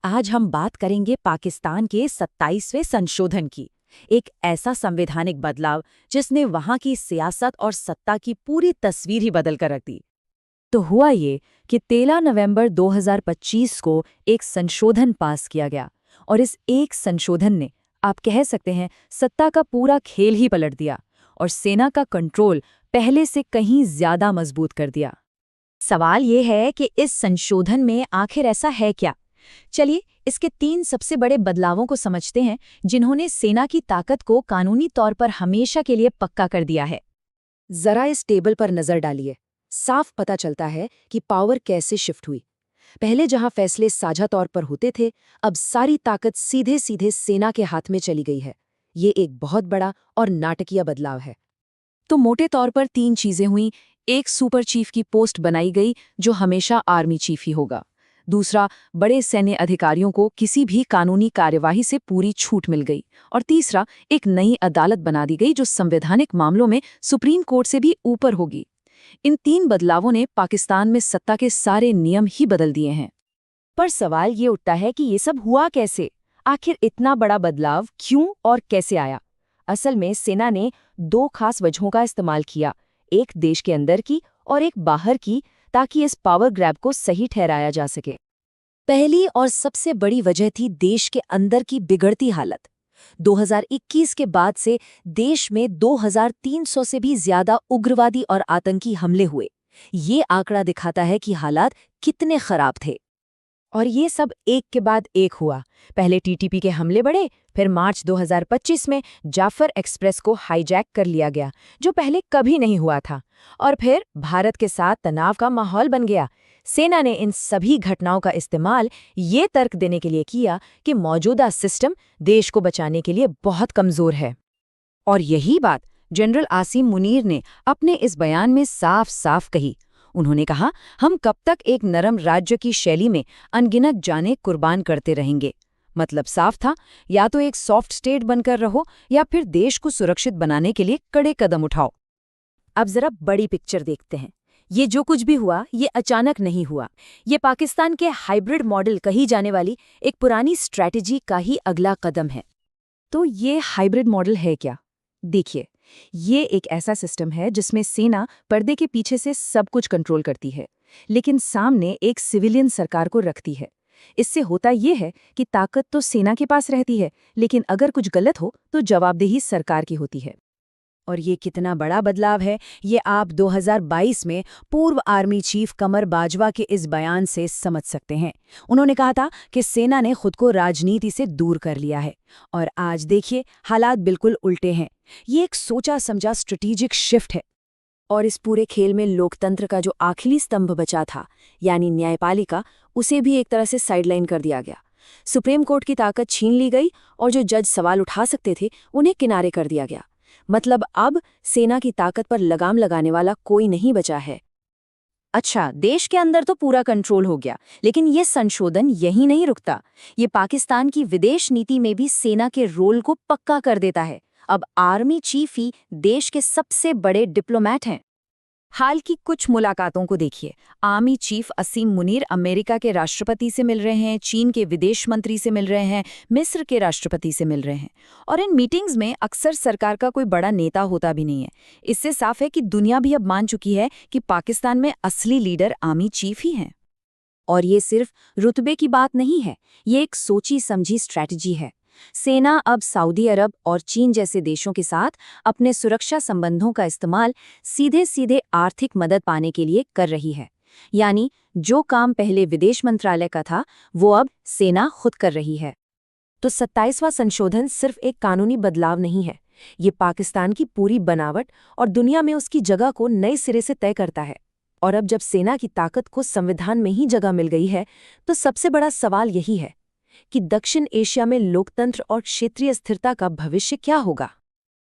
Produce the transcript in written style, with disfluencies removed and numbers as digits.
आज हम बात करेंगे पाकिस्तान के 27वें संशोधन की। एक ऐसा संवैधानिक बदलाव जिसने वहां की सियासत और सत्ता की पूरी तस्वीर ही बदल कर रख दी। तो हुआ ये कि 13 नवंबर 2025 को एक संशोधन पास किया गया और इस एक संशोधन ने, आप कह सकते हैं, सत्ता का पूरा खेल ही पलट दिया और सेना का कंट्रोल पहले से कहीं ज्यादा मजबूत कर दिया। सवाल ये है कि इस संशोधन में आखिर ऐसा है क्या? चलिए इसके 3 सबसे बड़े बदलावों को समझते हैं जिन्होंने सेना की ताकत को कानूनी तौर पर हमेशा के लिए पक्का कर दिया है। जरा इस टेबल पर नजर डालिए। साफ पता चलता है कि पावर कैसे शिफ्ट हुई। पहले जहां फैसले साझा तौर पर होते थे, अब सारी ताकत सीधे सीधे सेना के हाथ में चली गई है। ये एक बहुत बड़ा और नाटकीय बदलाव है। तो मोटे तौर पर 3 चीजें हुई। एक, सुपर चीफ की पोस्ट बनाई गई जो हमेशा आर्मी चीफ ही होगा। दूसरा, बड़े सैन्य अधिकारियों को किसी भी कानूनी कार्यवाही से पूरी छूट मिल गई। और तीसरा, एक नई अदालत बना दी गई जो संवैधानिक मामलों में सुप्रीम कोर्ट से भी ऊपर होगी। इन 3 बदलावों ने पाकिस्तान में सत्ता के सारे नियम ही बदल दिए हैं। पर सवाल ये उठता है कि ये सब हुआ कैसे? आखिर इतना बड़ा बदलाव क्यों और कैसे आया? असल में सेना ने 2 खास वजहों का इस्तेमाल किया, एक देश के अंदर की और एक बाहर की, ताकि इस पावर ग्रैब को सही ठहराया जा सके। पहली और सबसे बड़ी वजह थी देश के अंदर की बिगड़ती हालत। 2021 के बाद से देश में 2300 से भी ज्यादा उग्रवादी और आतंकी हमले हुए। ये आंकड़ा दिखाता है कि हालात कितने खराब थे। और ये सब एक के बाद एक हुआ। पहले टीटीपी के हमले बढ़े, फिर मार्च 2025 में जाफर एक्सप्रेस को हाईजैक कर लिया गया, जो पहले कभी नहीं हुआ था। और फिर भारत के साथ तनाव का माहौल बन गया। सेना ने इन सभी घटनाओं का इस्तेमाल ये तर्क देने के लिए किया कि मौजूदा सिस्टम देश को बचाने के लिए बहुत कमज़ोर है। और यही बात जनरल आसिम मुनीर ने अपने इस बयान में साफ साफ कही। उन्होंने कहा, हम कब तक एक नरम राज्य की शैली में अनगिनत जानें कुर्बान करते रहेंगे। मतलब साफ था, या तो एक सॉफ्ट स्टेट बनकर रहो या फिर देश को सुरक्षित बनाने के लिए कड़े कदम उठाओ। अब जरा बड़ी पिक्चर देखते हैं। ये जो कुछ भी हुआ, ये अचानक नहीं हुआ। ये पाकिस्तान के हाइब्रिड मॉडल कही जाने वाली एक पुरानी स्ट्रैटेजी का ही अगला कदम है। तो ये हाइब्रिड मॉडल है क्या? देखिए, ये एक ऐसा सिस्टम है जिसमें सेना पर्दे के पीछे से सब कुछ कंट्रोल करती है, लेकिन सामने एक सिविलियन सरकार को रखती है। इससे होता ये है कि ताकत तो सेना के पास रहती है, लेकिन अगर कुछ गलत हो तो जवाबदेही सरकार की होती है। और ये कितना बड़ा बदलाव है, ये आप 2022 में पूर्व आर्मी चीफ कमर बाजवा के इस बयान से समझ सकते हैं। उन्होंने कहा था कि सेना ने खुद को राजनीति से दूर कर लिया है। और आज देखिए, हालात बिल्कुल उल्टे हैं। ये एक सोचा समझा स्ट्रेटेजिक शिफ्ट है। और इस पूरे खेल में लोकतंत्र का जो आखिरी स्तंभ बचा था, यानी न्यायपालिका, उसे भी एक तरह से साइडलाइन कर दिया गया। सुप्रीम कोर्ट की ताकत छीन ली गई और जो जज सवाल उठा सकते थे उन्हें किनारे कर दिया गया। मतलब अब सेना की ताकत पर लगाम लगाने वाला कोई नहीं बचा है। अच्छा, देश के अंदर तो पूरा कंट्रोल हो गया, लेकिन ये संशोधन यहीं नहीं रुकता। ये पाकिस्तान की विदेश नीति में भी सेना के रोल को पक्का कर देता है। अब आर्मी चीफ ही देश के सबसे बड़े डिप्लोमैट हैं। हाल की कुछ मुलाकातों को देखिए। आर्मी चीफ असीम मुनीर अमेरिका के राष्ट्रपति से मिल रहे हैं, चीन के विदेश मंत्री से मिल रहे हैं, मिस्र के राष्ट्रपति से मिल रहे हैं। और इन मीटिंग्स में अक्सर सरकार का कोई बड़ा नेता होता भी नहीं है। इससे साफ है कि दुनिया भी अब मान चुकी है कि पाकिस्तान में असली लीडर आर्मी चीफ ही हैं। और ये सिर्फ रुतबे की बात नहीं है, ये एक सोची समझी स्ट्रैटेजी है। सेना अब सऊदी अरब और चीन जैसे देशों के साथ अपने सुरक्षा संबंधों का इस्तेमाल सीधे सीधे आर्थिक मदद पाने के लिए कर रही है। यानी जो काम पहले विदेश मंत्रालय का था, वो अब सेना खुद कर रही है। तो 27वां संशोधन सिर्फ एक कानूनी बदलाव नहीं है, ये पाकिस्तान की पूरी बनावट और दुनिया में उसकी जगह को नए सिरे से तय करता है। और अब जब सेना की ताकत को संविधान में ही जगह मिल गई है, तो सबसे बड़ा सवाल यही है कि दक्षिण एशिया में लोकतंत्र और क्षेत्रीय स्थिरता का भविष्य क्या होगा।